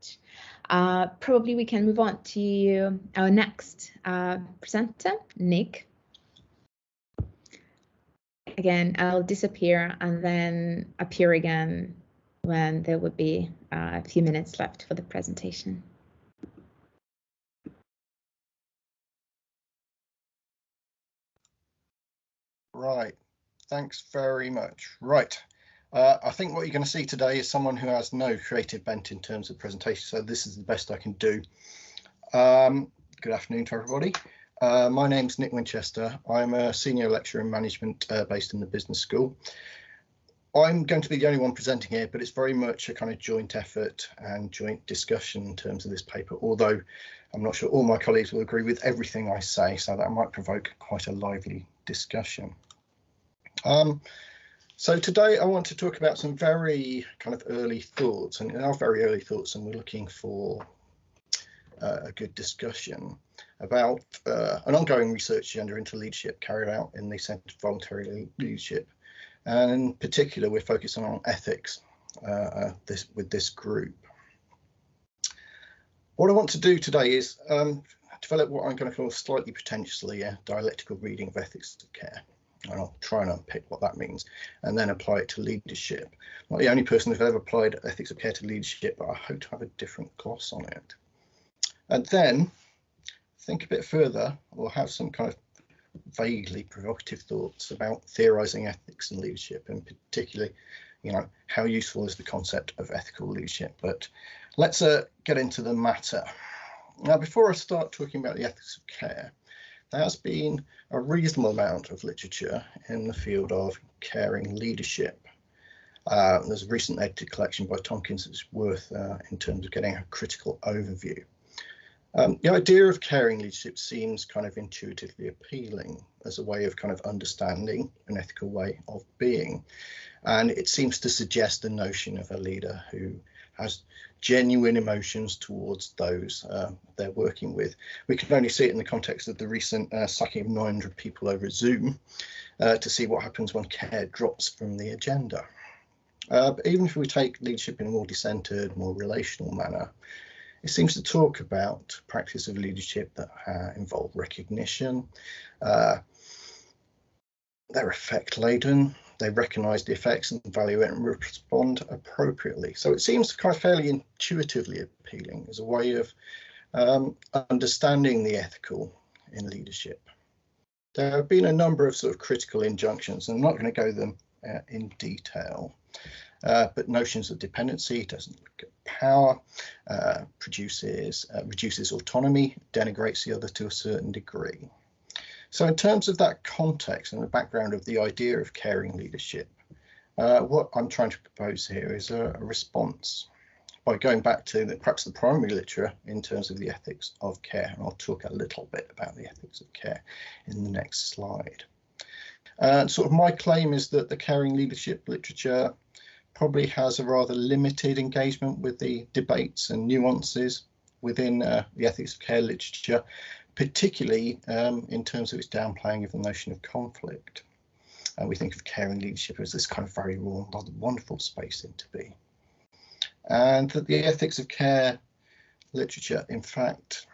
much. Probably we can move on to our next presenter, Nick. Again, I'll disappear and then appear again when there would be a few minutes left for the presentation. Right, thanks very much. Right, I think what you're going to see today is someone who has no creative bent in terms of presentation, so this is the best I can do. Good afternoon to everybody. My name's Nick Winchester. I'm a senior lecturer in management based in the business school. I'm going to be the only one presenting here, but it's very much a kind of joint effort and joint discussion in terms of this paper, although I'm not sure all my colleagues will agree with everything I say, so that might provoke quite a lively discussion. So today I want to talk about some very kind of early thoughts, and our very early thoughts, and we're looking for a good discussion about an ongoing research agenda into leadership carried out in the Centre for Voluntary Leadership. And in particular, we're focusing on ethics with this group. What I want to do today is develop what I'm going to call slightly pretentiously a dialectical reading of ethics of care. And I'll try and unpick what that means and then apply it to leadership. I'm not the only person who's ever applied ethics of care to leadership, but I hope to have a different gloss on it. And then think a bit further, or have some kind of vaguely provocative thoughts about theorizing ethics and leadership, and particularly, you know, how useful is the concept of ethical leadership. But let's get into the matter. Now, before I start talking about the ethics of care, there has been a reasonable amount of literature in the field of caring leadership. There's a recent edited collection by Tompkins that's worth in terms of getting a critical overview. The idea of caring leadership seems kind of intuitively appealing as a way of kind of understanding an ethical way of being. And it seems to suggest the notion of a leader who has genuine emotions towards those they're working with. We can only see it in the context of the recent sacking of 900 people over Zoom to see what happens when care drops from the agenda. But even if we take leadership in a more decentered, more relational manner, it seems to talk about practice of leadership that involve recognition. They're effect laden. They recognise the effects and value it and respond appropriately. So it seems kind of fairly intuitively appealing as a way of understanding the ethical in leadership. There have been a number of sort of critical injunctions, and I'm not going to go them in detail, but notions of dependency, doesn't look at power, reduces autonomy, denigrates the other to a certain degree. So in terms of that context and the background of the idea of caring leadership, what I'm trying to propose here is a response by going back to perhaps the primary literature in terms of the ethics of care. And I'll talk a little bit about the ethics of care in the next slide. Sort of my claim is that the caring leadership literature probably has a rather limited engagement with the debates and nuances within the ethics of care literature, particularly in terms of its downplaying of the notion of conflict. We think of caring leadership as this kind of very warm, wonderful space to be. And that the ethics of care literature, in fact,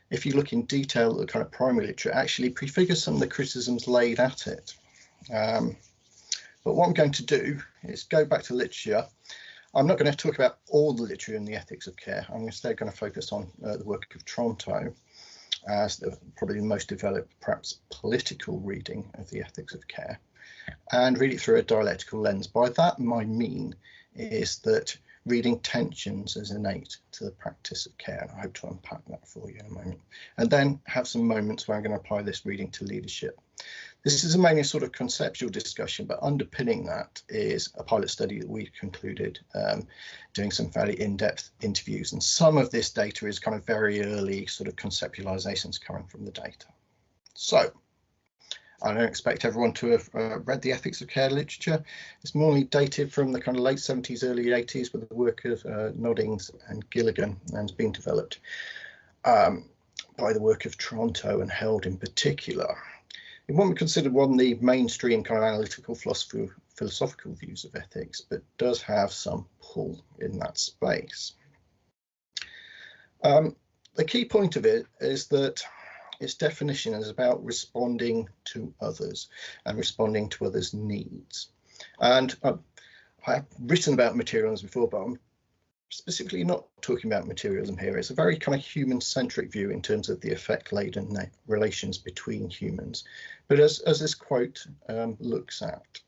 if you look in detail at the kind of primary literature, actually prefigures some of the criticisms laid at it. But what I'm going to do is go back to literature. I'm not going to talk about all the literature in the ethics of care. I'm instead going to focus on the work of Tronto as probably the most developed, perhaps political reading of the ethics of care, and read it through a dialectical lens. By that, I mean is that reading tensions as innate to the practice of care, and I hope to unpack that for you in a moment, and then have some moments where I'm going to apply this reading to leadership. This is mainly a sort of conceptual discussion, but underpinning that is a pilot study that we concluded doing some fairly in-depth interviews, and some of this data is kind of very early sort of conceptualizations coming from the data. So I don't expect everyone to have read the ethics of care literature. It's more dated from the kind of late 70s, early 80s with the work of Noddings and Gilligan, and has been developed by the work of Tronto and Held in particular. It won't be considered one of the mainstream kind of analytical philosophical views of ethics, but does have some pull in that space. The key point of it is that its definition is about responding to others and responding to others' needs. And I've written about materialism before, but I'm specifically not talking about materialism here. It's a very kind of human-centric view in terms of the effect-laden relations between humans. But as this quote looks at,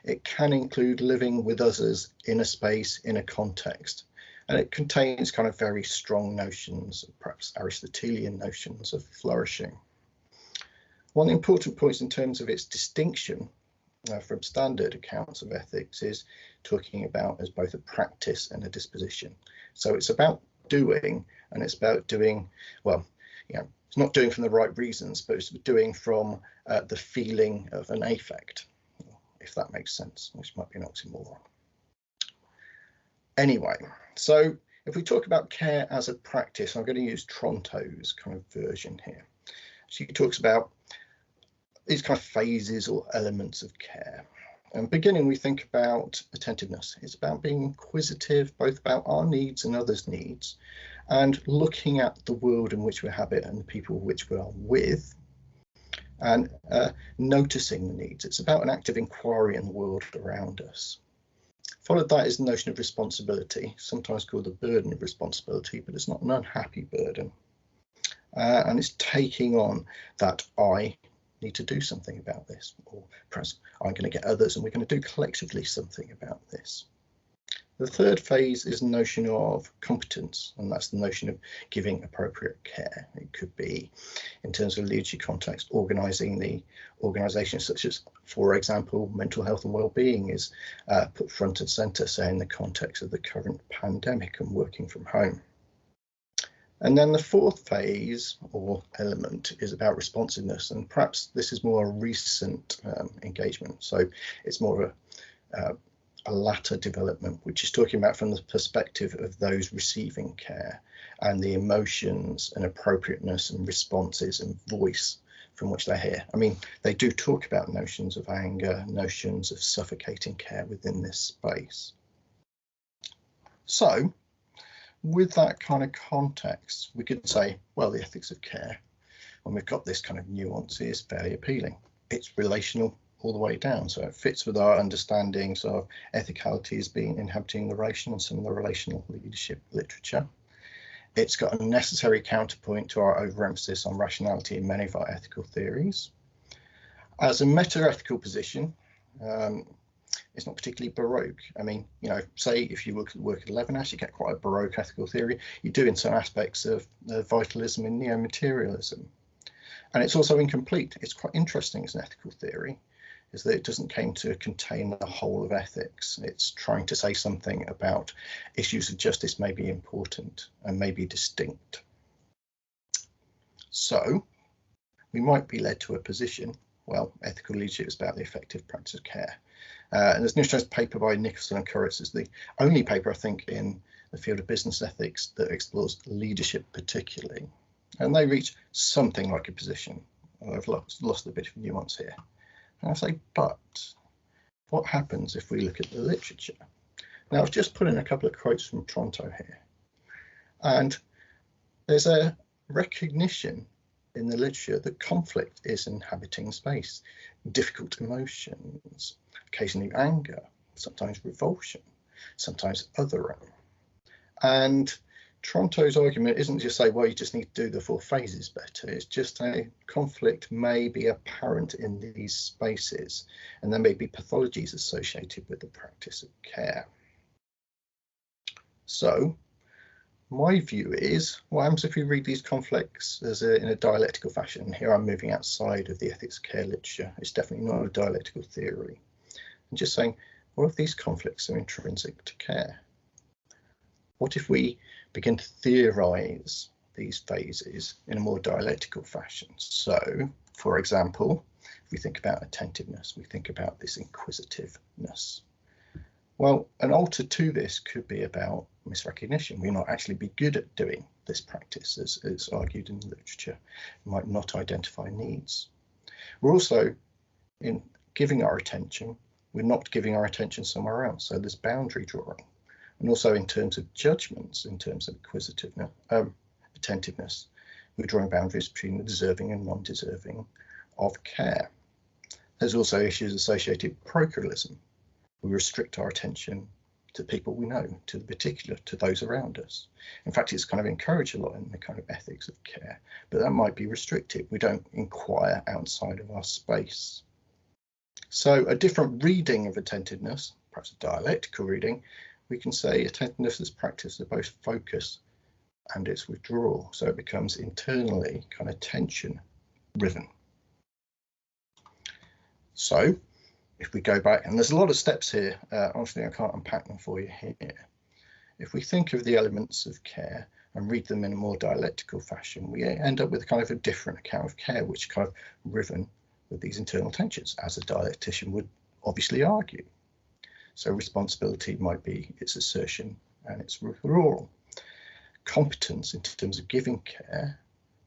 it can include living with others in a space, in a context. And it contains kind of very strong notions, perhaps Aristotelian notions of flourishing. One important point in terms of its distinction from standard accounts of ethics is talking about as both a practice and a disposition. So it's about doing, and it's about doing, well, it's not doing from the right reasons, but it's doing from the feeling of an affect, if that makes sense, which might be an oxymoron. Anyway, so if we talk about care as a practice, I'm going to use Tronto's kind of version here. She talks about these kind of phases or elements of care. And beginning, we think about attentiveness. It's about being inquisitive, both about our needs and others' needs, and looking at the world in which we habit and the people which we are with, and noticing the needs. It's about an active inquiry in the world around us. Followed that is the notion of responsibility, sometimes called the burden of responsibility, but it's not an unhappy burden. And it's taking on that I need to do something about this, or perhaps I'm going to get others and we're going to do collectively something about this. The third phase is the notion of competence, and that's the notion of giving appropriate care. It could be, in terms of leadership context, organising the organisations, such as, for example, mental health and well-being is put front and centre, say, in the context of the current pandemic and working from home. And then the fourth phase or element is about responsiveness, and perhaps this is more a recent engagement. So it's more of a latter development, which is talking about from the perspective of those receiving care and the emotions and appropriateness and responses and voice from which they hear. I mean, they do talk about notions of anger, notions of suffocating care within this space. So with that kind of context, we could say, well, the ethics of care, when we've got this kind of nuance, is fairly appealing. It's relational all the way down, so it fits with our understandings of ethicality as being inhabiting the relation and some of the relational leadership literature. It's got a necessary counterpoint to our overemphasis on rationality in many of our ethical theories. As a meta-ethical position, it's not particularly Baroque. I mean, say if you work at Levinas, you get quite a Baroque ethical theory. You do in some aspects of vitalism and neo-materialism. And it's also incomplete. It's quite interesting as an ethical theory, is that it doesn't claim to contain the whole of ethics. It's trying to say something about issues of justice may be important and may be distinct. So we might be led to a position, well, ethical leadership is about the effective practice of care. And there's an interesting paper by Nicholson and Curtis. It's the only paper, I think, in the field of business ethics that explores leadership particularly. And they reach something like a position. I've lost a bit of nuance here. And I say, but what happens if we look at the literature? Now, I've just put in a couple of quotes from Tronto here. And there's a recognition in the literature that conflict is inhabiting space, difficult emotions, occasionally anger, sometimes revulsion, sometimes othering. And Tronto's argument isn't just say, well, you just need to do the four phases better. It's just a conflict may be apparent in these spaces, and there may be pathologies associated with the practice of care. So my view is, what happens if we read these conflicts in a dialectical fashion? Here I'm moving outside of the ethics of care literature. It's definitely not a dialectical theory. I'm just saying, what if these conflicts are intrinsic to care? What if we begin to theorize these phases in a more dialectical fashion? So, for example, if we think about attentiveness, we think about this inquisitiveness. Well, an alter to this could be about misrecognition. We might actually be good at doing this practice, as argued in the literature. We might not identify needs. We're also, in giving our attention, we're not giving our attention somewhere else. So there's boundary drawing. And also in terms of judgments, in terms of acquisitiveness, attentiveness, we're drawing boundaries between the deserving and non-deserving of care. There's also issues associated with parochialism. We restrict our attention to people we know, to the particular, to those around us. In fact, it's kind of encouraged a lot in the kind of ethics of care, but that might be restricted. We don't inquire outside of our space. So a different reading of attentiveness, perhaps a dialectical reading, we can say attentiveness is practice of both focus and its withdrawal. So it becomes internally kind of tension driven. So if we go back, and there's a lot of steps here, honestly, I can't unpack them for you here. If we think of the elements of care and read them in a more dialectical fashion, we end up with kind of a different account of care, which kind of riven with these internal tensions, as a dialectician would obviously argue. So responsibility might be its assertion and its withdrawal. Competence in terms of giving care,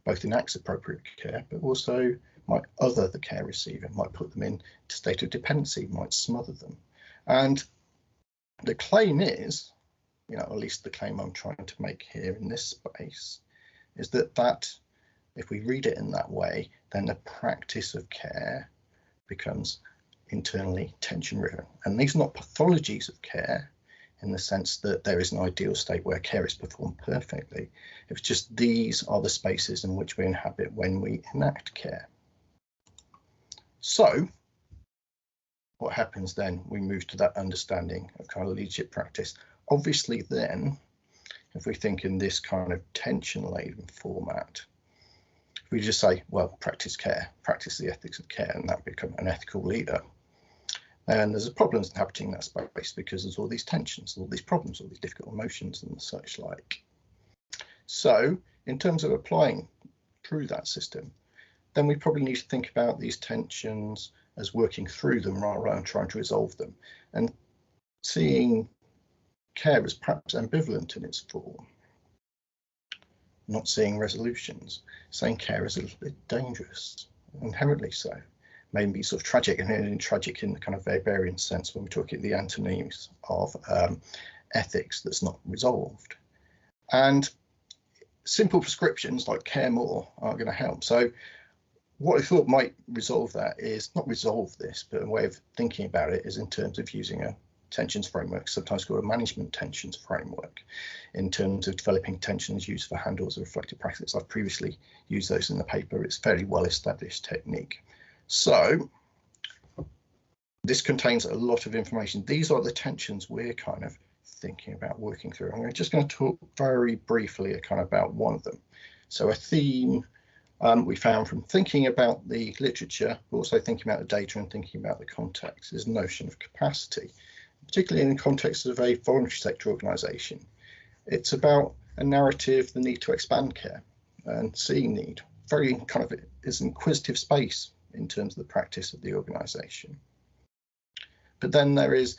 both enacts appropriate care, but also might other the care receiver, might put them in a state of dependency, might smother them. And the claim is, you know, at least the claim I'm trying to make here in this space, is that if we read it in that way, then the practice of care becomes internally tension-riven. And these are not pathologies of care in the sense that there is an ideal state where care is performed perfectly. It's just these are the spaces in which we inhabit when we enact care. So what happens then? We move to that understanding of kind of leadership practice. Obviously then, if we think in this kind of tension-laden format, if we just say, well, practice care, practice the ethics of care, and that become an ethical leader, and there's a problem inhabiting that space because there's all these tensions, all these problems, all these difficult emotions and such like. So in terms of applying through that system, then we probably need to think about these tensions as working through them rather than trying to resolve them, and seeing care as perhaps ambivalent in its form, not seeing resolutions, saying care is a little bit dangerous, inherently so, maybe sort of tragic, and tragic in the kind of Weberian sense when we're talking the antonyms of ethics that's not resolved. And simple prescriptions like care more are going to help. So what I thought might resolve that is not resolve this, but a way of thinking about it is in terms of using a tensions framework, sometimes called a management tensions framework, in terms of developing tensions used for handles of reflective practice. I've previously used those in the paper. It's a fairly well established technique. So this contains a lot of information. These are the tensions we're kind of thinking about working through. I'm just going to talk very briefly kind of about one of them. So a theme we found from thinking about the literature, but also thinking about the data and thinking about the context, is the notion of capacity, particularly in the context of a voluntary sector organisation. It's about a narrative, the need to expand care and seeing need. Very kind of is an inquisitive space in terms of the practice of the organisation. But then there is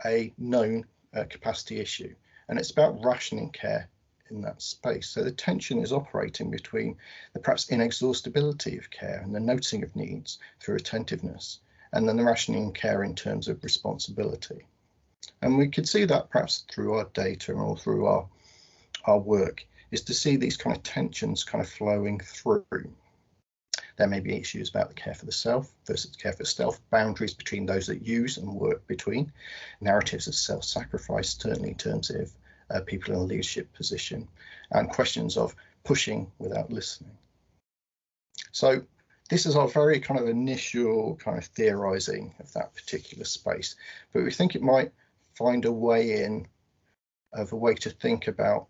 a known capacity issue, and it's about rationing care in that space. So the tension is operating between the perhaps inexhaustibility of care and the noticing of needs through attentiveness, and then the rationing care in terms of responsibility. And we could see that perhaps through our data or through our work, is to see these kind of tensions kind of flowing through. There may be issues about the care for the self versus care for self, boundaries between those that use and work between, narratives of self-sacrifice, certainly in terms of people in a leadership position, and questions of pushing without listening. So this is our very kind of initial kind of theorizing of that particular space, but we think it might find a way in of a way to think about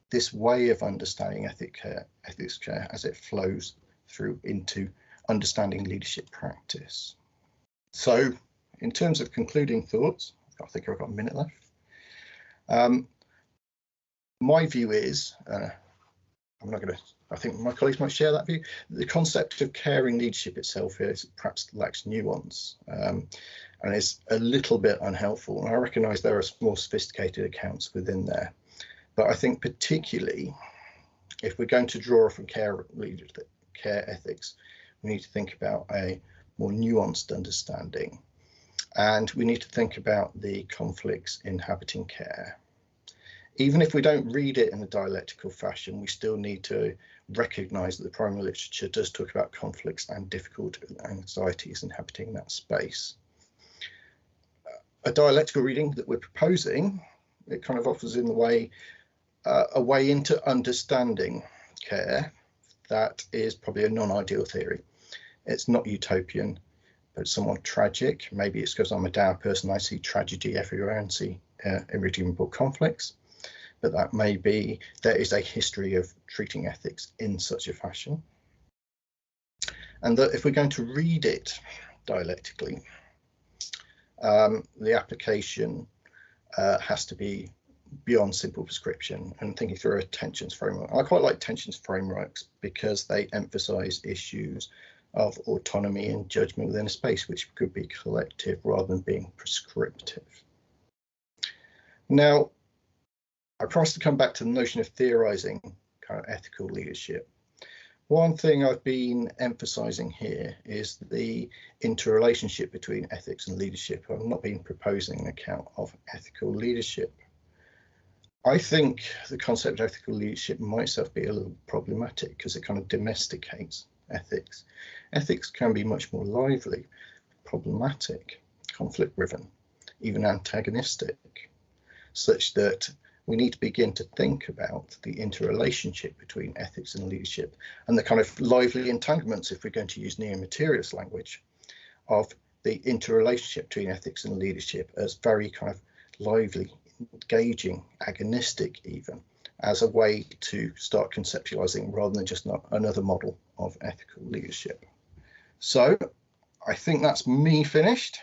this way of understanding ethics care as it flows through into understanding leadership practice. So in terms of concluding thoughts, I think I've got a minute left. My view is, I'm not going to, I think my colleagues might share that view, the concept of caring leadership itself is perhaps lacks nuance and is a little bit unhelpful. And I recognise there are more sophisticated accounts within there, but I think particularly if we're going to draw from care ethics, we need to think about a more nuanced understanding And we need to think about the conflicts inhabiting care. Even if we don't read it in a dialectical fashion, we still need to recognise that the primary literature does talk about conflicts and difficult anxieties inhabiting that space. A dialectical reading that we're proposing, it kind of offers in the way a way into understanding care that is probably a non-ideal theory. It's not utopian, but somewhat tragic. Maybe it's because I'm a dour person, I see tragedy everywhere and see irredeemable conflicts. But that may be there is a history of treating ethics in such a fashion. And that if we're going to read it dialectically, the application has to be beyond simple prescription and thinking through a tensions framework. I quite like tensions frameworks because they emphasize issues of autonomy and judgment within a space, which could be collective rather than being prescriptive. Now, I promised to come back to the notion of theorizing kind of ethical leadership. One thing I've been emphasizing here is the interrelationship between ethics and leadership. I've not been proposing an account of ethical leadership. I think the concept of ethical leadership might itself be a little problematic because it kind of domesticates ethics. Ethics can be much more lively, problematic, conflict-driven, even antagonistic, such that we need to begin to think about the interrelationship between ethics and leadership and the kind of lively entanglements, if we're going to use neo-materialist language, of the interrelationship between ethics and leadership as very kind of lively, engaging, agonistic even, as a way to start conceptualizing rather than just not another model of ethical leadership. So I think that's me finished.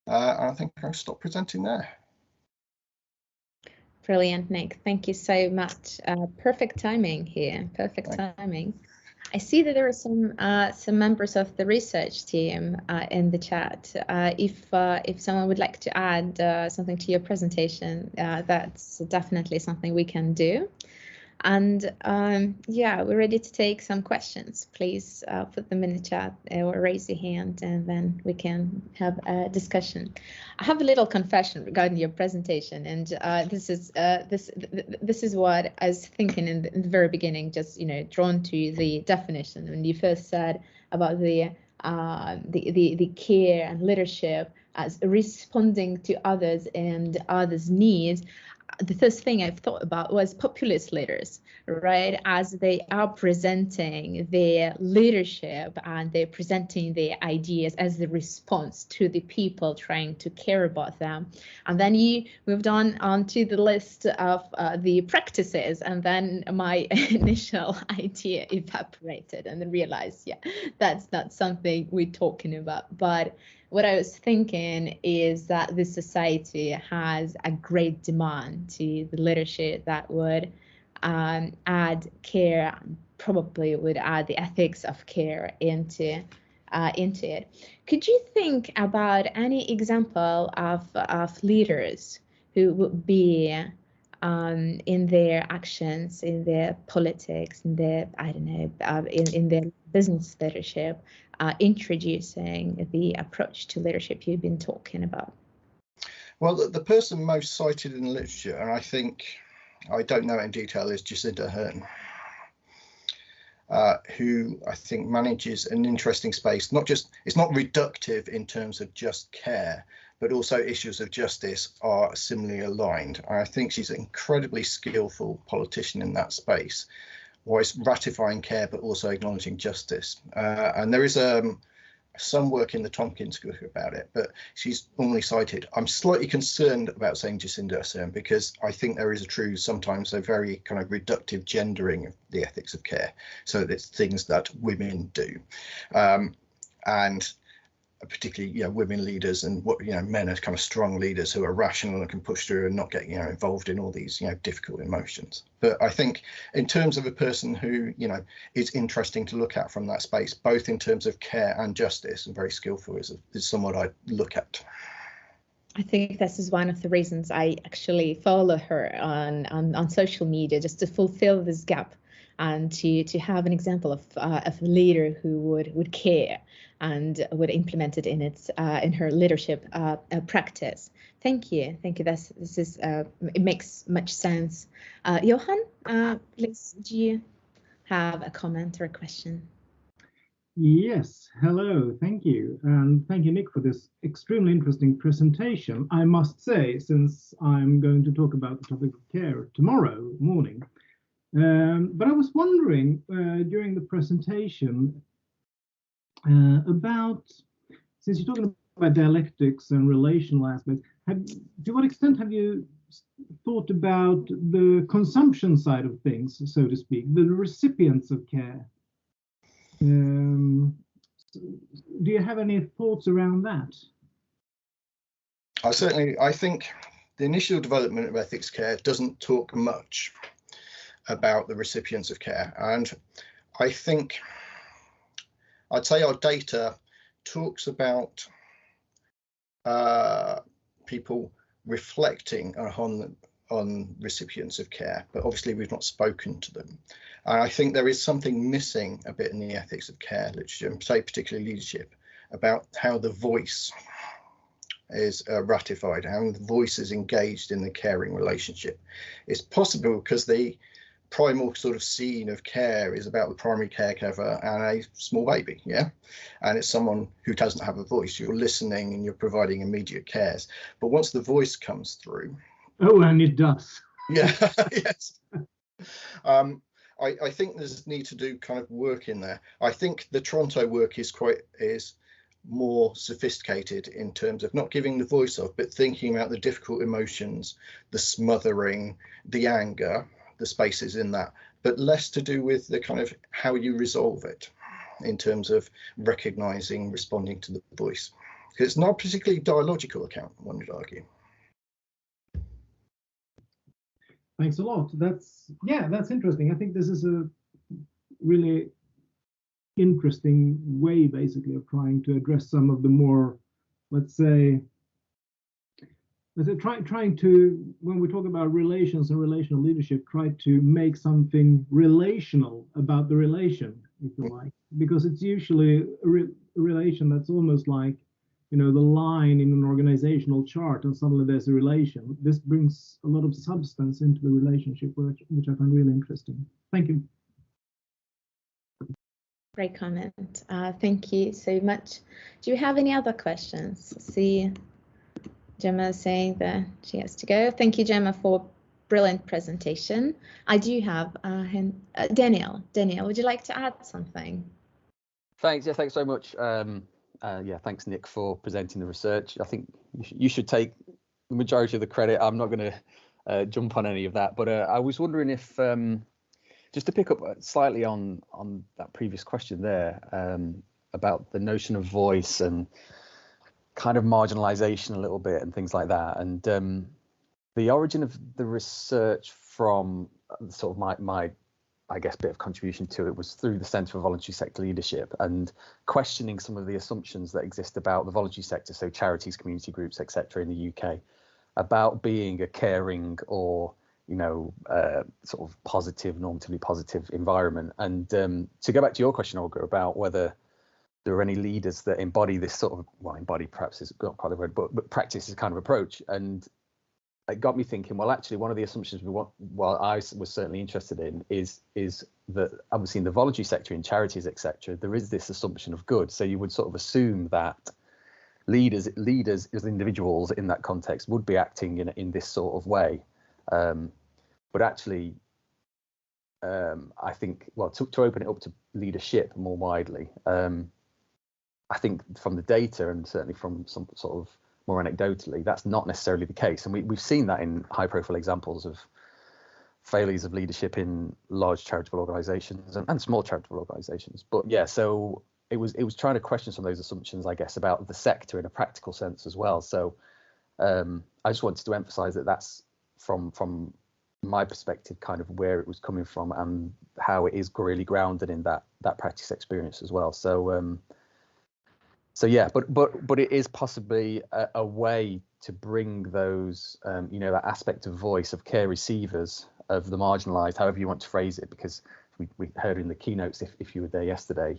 I think I'll stop presenting there. Brilliant, Nick. Thank you so much. Perfect timing here. Perfect timing. I see that there are some members of the research team in the chat. If someone would like to add something to your presentation, that's definitely something we can do. And yeah, we're ready to take some questions. Please put them in the chat or raise your hand, and then we can have a discussion. I have a little confession regarding your presentation, and this is what I was thinking in the very beginning. Just drawn to the definition when you first said about the care and leadership as responding to others and others' needs. The first thing I've thought about was populist leaders, right? As they are presenting their leadership and they're presenting their ideas as the response to the people trying to care about them. And then you moved on to the list of the practices, and then my initial idea evaporated and then realized, yeah, that's not something we're talking about. But what I was thinking is that this society has a great demand to the leadership that would add care, probably would add the ethics of care into it. Could you think about any example of leaders who would be in their actions, in their politics, in their, I don't know, in their business leadership, introducing the approach to leadership you've been talking about? Well, the person most cited in the literature, and I think, I don't know in detail, is Jacinda Ardern, who I think manages an interesting space. Not just, it's not reductive in terms of just care, but also issues of justice are similarly aligned. I think she's an incredibly skillful politician in that space, whilst ratifying care, but also acknowledging justice. And there is some work in the Tompkins book about it, but she's normally cited. I'm slightly concerned about saying Jacinda Ardern because I think there is sometimes a very kind of reductive gendering of the ethics of care. So it's things that women do. And particularly, women leaders and men are kind of strong leaders who are rational and can push through and not get involved in all these difficult emotions. But I think in terms of a person who is interesting to look at from that space, both in terms of care and justice, and very skillful, is someone I look at. I think this is one of the reasons I actually follow her on social media, just to fulfill this gap and to have an example of a leader who would care and would implement it in her leadership practice. Thank you. This is it makes much sense. Johan, please, do you have a comment or a question? Yes, hello, thank you. And thank you, Nick, for this extremely interesting presentation. I must say, since I'm going to talk about the topic of care tomorrow morning, but I was wondering during the presentation about, since you're talking about dialectics and relational aspects, to what extent have you thought about the consumption side of things, so to speak, the recipients of care? Do you have any thoughts around that? I think the initial development of ethics care doesn't talk much about the recipients of care, and I think I'd say our data talks about people reflecting on recipients of care, but obviously we've not spoken to them. And I think there is something missing a bit in the ethics of care literature, and say particularly leadership, about how the voice is ratified, how the voice is engaged in the caring relationship. It's possible because the primal sort of scene of care is about the primary caregiver and a small baby, yeah, and it's someone who doesn't have a voice. You're listening and you're providing immediate cares, but once the voice comes through, and it does, yeah, yes, I think there's need to do kind of work in there. I think the Toronto work is more sophisticated in terms of not giving the voice of, but thinking about the difficult emotions, the smothering, the anger, the spaces in that, but less to do with the kind of how you resolve it in terms of recognizing, responding to the voice. Because it's not a particularly dialogical account, one would argue. Thanks a lot. That's interesting. I think this is a really interesting way, basically, of trying to address some of the more, let's say trying to, when we talk about relations and relational leadership, try to make something relational about the relation, if you like, because it's usually a relation that's almost like, the line in an organizational chart, and suddenly there's a relation. This brings a lot of substance into the relationship, which I find really interesting. Thank you. Great comment. Thank you so much. Do you have any other questions? See, Gemma saying that she has to go. Thank you, Gemma, for brilliant presentation. I do have Daniel. Daniel, would you like to add something? Thanks. Yeah, thanks so much. Yeah, thanks, Nick, for presenting the research. I think you should take the majority of the credit. I'm not going to jump on any of that, but I was wondering if, just to pick up slightly on that previous question there, about the notion of voice and kind of marginalization a little bit and things like that, and the origin of the research from sort of my I guess bit of contribution to it was through the Centre for Voluntary Sector Leadership, and questioning some of the assumptions that exist about the voluntary sector, so charities, community groups, etc. in the UK, about being a caring or sort of positive, normatively positive environment. And to go back to your question, Olga, about whether there are any leaders that embody this sort of, well, embody perhaps is not quite the word, but practice this kind of approach. And it got me thinking, well, actually, one of the assumptions I was certainly interested in is that obviously in the voluntary sector, in charities, etc., there is this assumption of good. So you would sort of assume that leaders as individuals in that context would be acting in this sort of way. But actually, I think, well, to open it up to leadership more widely, I think from the data, and certainly from some sort of more anecdotally, that's not necessarily the case. And we've seen that in high profile examples of failures of leadership in large charitable organizations and small charitable organizations. But yeah, so it was trying to question some of those assumptions, I guess, about the sector in a practical sense as well. So I just wanted to emphasize that that's from my perspective kind of where it was coming from and how it is really grounded in that practice experience as well. So yeah, but it is possibly a way to bring those, that aspect of voice of care receivers, of the marginalized, however you want to phrase it, because for we heard in the keynotes, if you were there yesterday,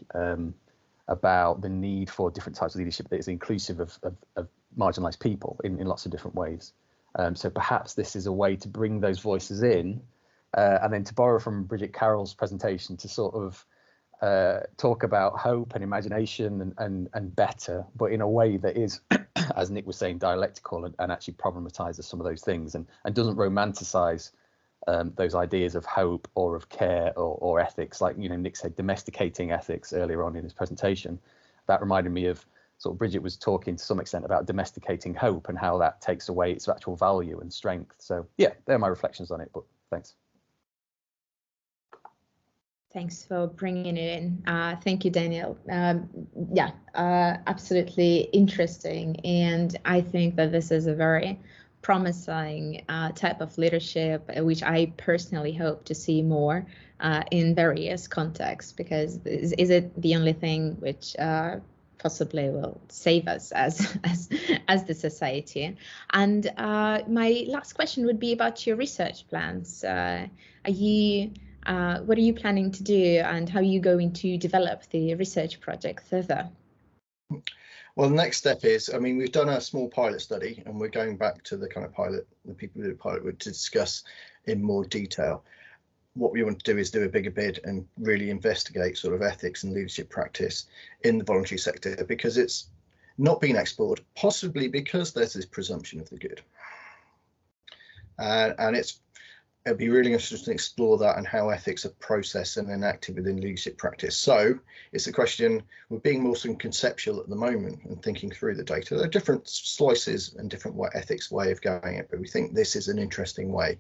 about the need for different types of leadership that is inclusive of marginalized people in lots of different ways. So perhaps this is a way to bring those voices in, and then to borrow from Bridget Carroll's presentation to sort of talk about hope and imagination and better, but in a way that is, as Nick was saying, dialectical and actually problematizes some of those things and doesn't romanticize those ideas of hope or of care or ethics. Like, you know, Nick said domesticating ethics earlier on in his presentation. That reminded me of sort of Bridget was talking to some extent about domesticating hope and how that takes away its actual value and strength. So yeah, they're my reflections on it, but thanks. Thanks for bringing it in. Thank you, Daniel. Yeah, absolutely interesting. And I think that this is a very promising type of leadership, which I personally hope to see more in various contexts, because is it the only thing which possibly will save us as the society? And my last question would be about your research plans. What are you planning to do, and how are you going to develop the research project further? Well, the next step is, I mean, we've done a small pilot study, and we're going back to the kind of pilot, the people who did the pilot, to discuss in more detail. What we want to do is do a bigger bid and really investigate sort of ethics and leadership practice in the voluntary sector, because it's not been explored, possibly because there's this presumption of the good. And it'd be really interesting to explore that and how ethics are processed and enacted within leadership practice. So it's a question, we're being more sort of conceptual at the moment and thinking through the data. There are different slices and different ethics way of going it, but we think this is an interesting way.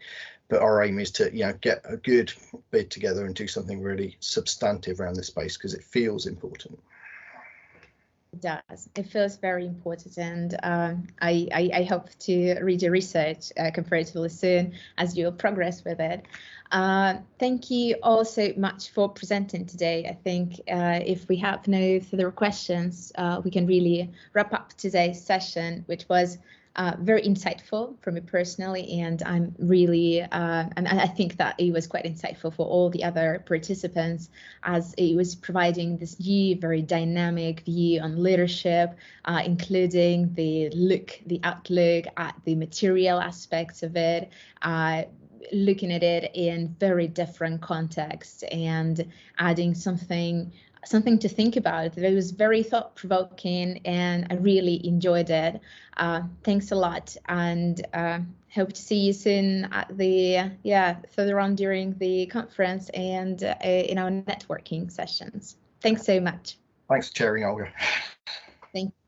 But our aim is to, you know, get a good bid together and do something really substantive around this space, because it feels important. It does. It feels very important, and I hope to read your research comparatively soon as you'll progress with it. Thank you all so much for presenting today. I think if we have no further questions, we can really wrap up today's session, which was very insightful for me personally, and I'm really, and I think that it was quite insightful for all the other participants, as it was providing this new, very dynamic view on leadership, including the outlook at the material aspects of it, looking at it in very different contexts and adding something to think about. It was very thought-provoking, and I really enjoyed it. Thanks a lot, and hope to see you soon at the further on during the conference and in our networking sessions. Thanks so much. Thanks for chairing, Olga. Thank you.